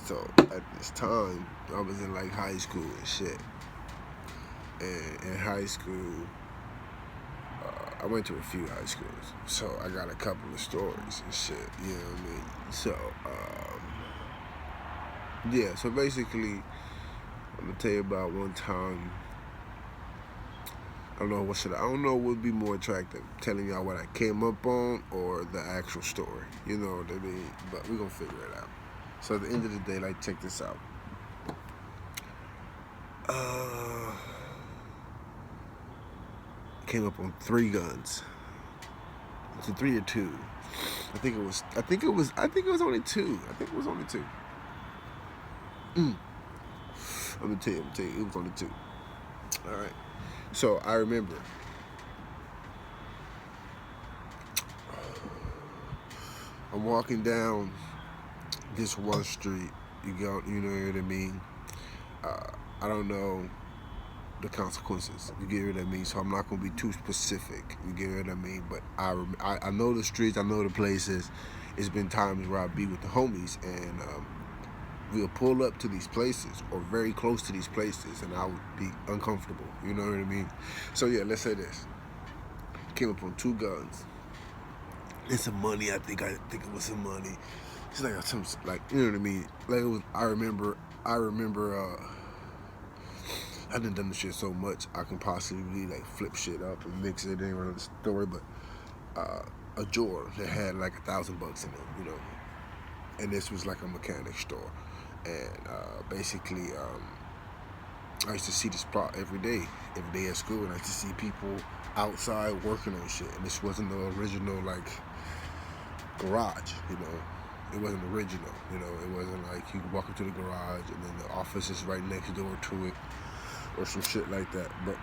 So at this time, I was in like high school and shit. And in high school, I went to a few high schools, so I got a couple of stories and shit. You know what I mean? So yeah. So basically, I'm gonna tell you about one time. I don't know what would be more attractive, telling y'all what I came up on or the actual story. You know what I mean? But we're gonna figure it out. So at the end of the day, like, check this out. Uh, came up on 3 guns. It's a 3 or 2. I think it was only 2. I think it was only 2. I'm gonna tell you, it was only 2. All right. So I remember I'm walking down this one street. You know what I mean? I don't know the consequences. You get what I mean? So I'm not gonna be too specific. You get what I mean? But I know the streets. I know the places. It's been times where I be with the homies and we'll pull up to these places or very close to these places, and I would be uncomfortable. You know what I mean? So yeah, let's say this. Came up on 2 guns and some money. I think it was some money. It's like some, like, you know what I mean? Like, it was. I remember. I done this shit so much I can possibly like flip shit up and mix it in another story. But a drawer that had like $1,000 in it, you know, and this was like a mechanic store, and basically I used to see this spot every day at school, and I used to see people outside working on shit, and this wasn't the original like garage, you know. It wasn't original, you know. It wasn't like you could walk into the garage and then the office is right next door to it, or some shit like that. But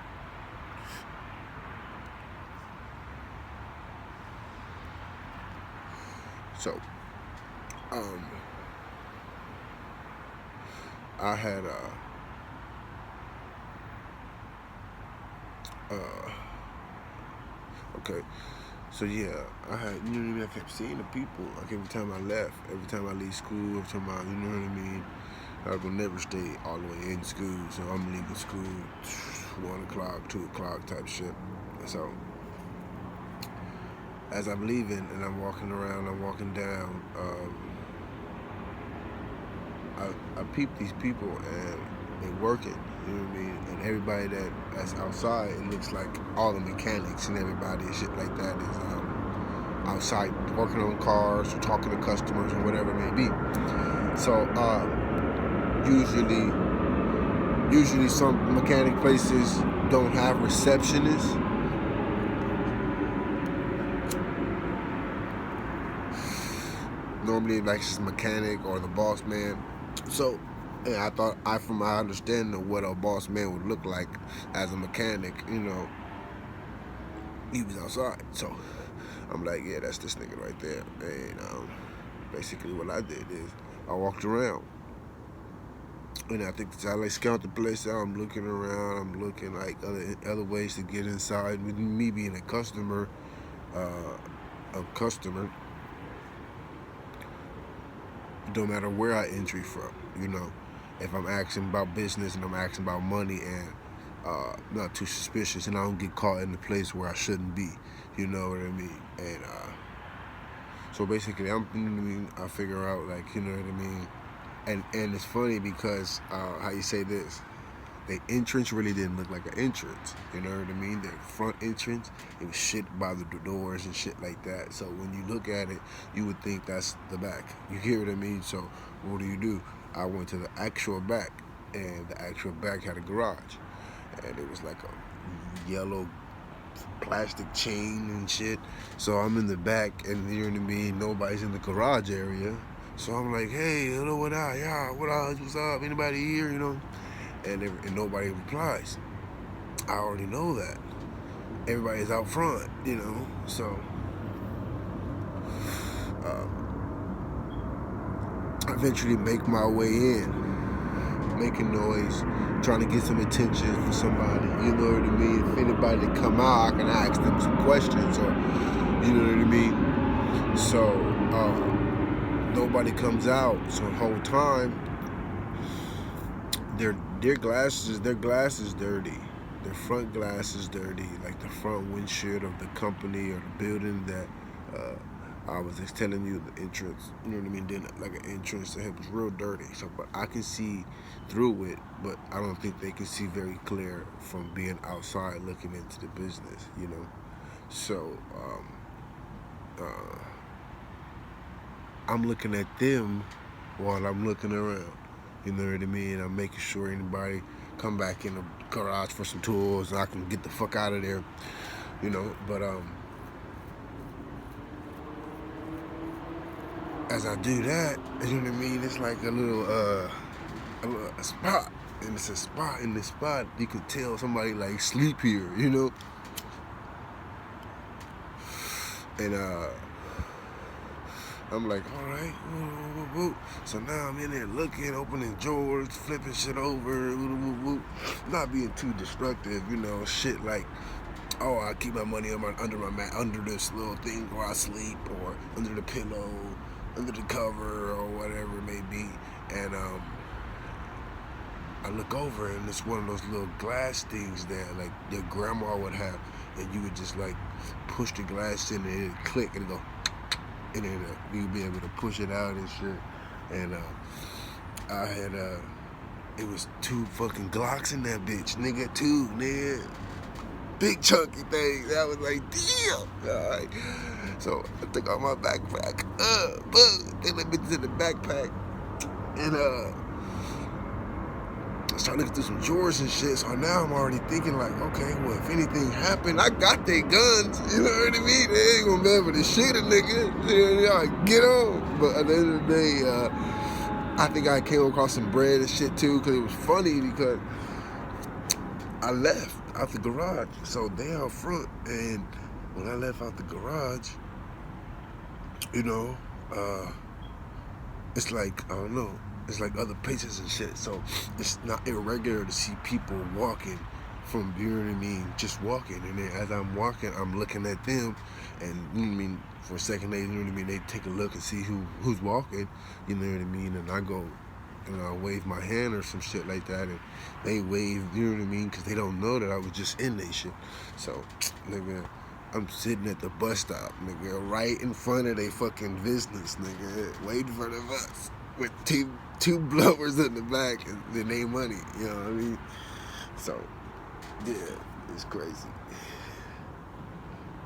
so, I had okay. So yeah, I had, you know what I mean. I kept seeing the people. Like every time I left, every time I leave school, every time you know what I mean. I will never stay all the way in school, so I'm leaving school 1 o'clock, 2 o'clock type shit. So as I'm leaving and I'm walking around, I'm walking down, I peep these people and they working, you know what I mean? And everybody that's outside, it looks like all the mechanics and everybody and shit like that is outside working on cars or talking to customers or whatever it may be. So usually some mechanic places don't have receptionists. Normally, like, it's mechanic or the boss man. So, yeah, from my understanding of what a boss man would look like as a mechanic, you know, he was outside. So, I'm like, yeah, that's this nigga right there. And basically what I did is I walked around. And I think I like scout the place out. I'm looking around. I'm looking like other ways to get inside. With me being a customer, no matter where I entry from, you know, if I'm asking about business and I'm asking about money and not too suspicious, and I don't get caught in the place where I shouldn't be, you know what I mean? And so basically, I figure out, like, you know what I mean. And it's funny because how you say this, the entrance really didn't look like an entrance. You know what I mean? The front entrance, it was shit by the doors and shit like that. So when you look at it, you would think that's the back. You hear what I mean? So what do? I went to the actual back, and the actual back had a garage, and it was like a yellow plastic chain and shit. So I'm in the back, and you know what I mean? Nobody's in the garage area. So I'm like, hey, hello, what up? Yeah, what's up? Anybody here? You know? And nobody replies. I already know that. Everybody's out front, you know. So I eventually make my way in, making noise, trying to get some attention for somebody. You know what I mean? If anybody to come out, I can ask them some questions, or you know what I mean. So nobody comes out. So the whole time their glass is dirty. Their front glass is dirty, like the front windshield of the company or the building that I was just telling you the entrance. You know what I mean? Then like an entrance, it was real dirty. So, but I can see through it, but I don't think they can see very clear from being outside looking into the business. You know, so uh, I'm looking at them while I'm looking around. You know what I mean? I'm making sure anybody come back in the garage for some tools and I can get the fuck out of there. You know, but as I do that, you know what I mean? It's like a spot, and it's a spot in the spot. You could tell somebody like sleep here, you know. And I'm like, all right, woo, woo, woo. So now I'm in there looking, opening drawers, flipping shit over, woo, woo, woo. Not being too destructive, you know, shit like, oh, I keep my money under my mat, under this little thing where I sleep, or under the pillow, under the cover, or whatever it may be. And I look over and it's one of those little glass things that like your grandma would have, and you would just like push the glass in and it'd click and it'd go, and then you'd be able to push it out and shit. And I had it was 2 fucking Glocks in that bitch, nigga, 2, nigga. Big chunky things. I was like, damn. All right. So I took out my backpack. They let me into the backpack. And I started looking through some drawers and shit. So now I'm already thinking like, okay, well, if anything happened, I got their guns. You know what I mean? They ain't gonna be able to shoot a nigga. You know, like, get on. But at the end of the day, I think I came across some bread and shit too, because it was funny because I left out the garage. So they out front, and when I left out the garage, you know, it's like, I don't know, it's like other places and shit. So it's not irregular to see people walking from, you know what I mean, just walking. And then as I'm walking, I'm looking at them, and you know what I mean, for a second, they, you know what I mean, they take a look and see who's walking, you know what I mean, and I go, and I wave my hand or some shit like that, and they wave, you know what I mean, because they don't know that I was just in they shit. So, nigga, I'm sitting at the bus stop, nigga, right in front of they fucking business, nigga, waiting for the bus with two blowers in the back and they money, you know what I mean? So, yeah, it's crazy.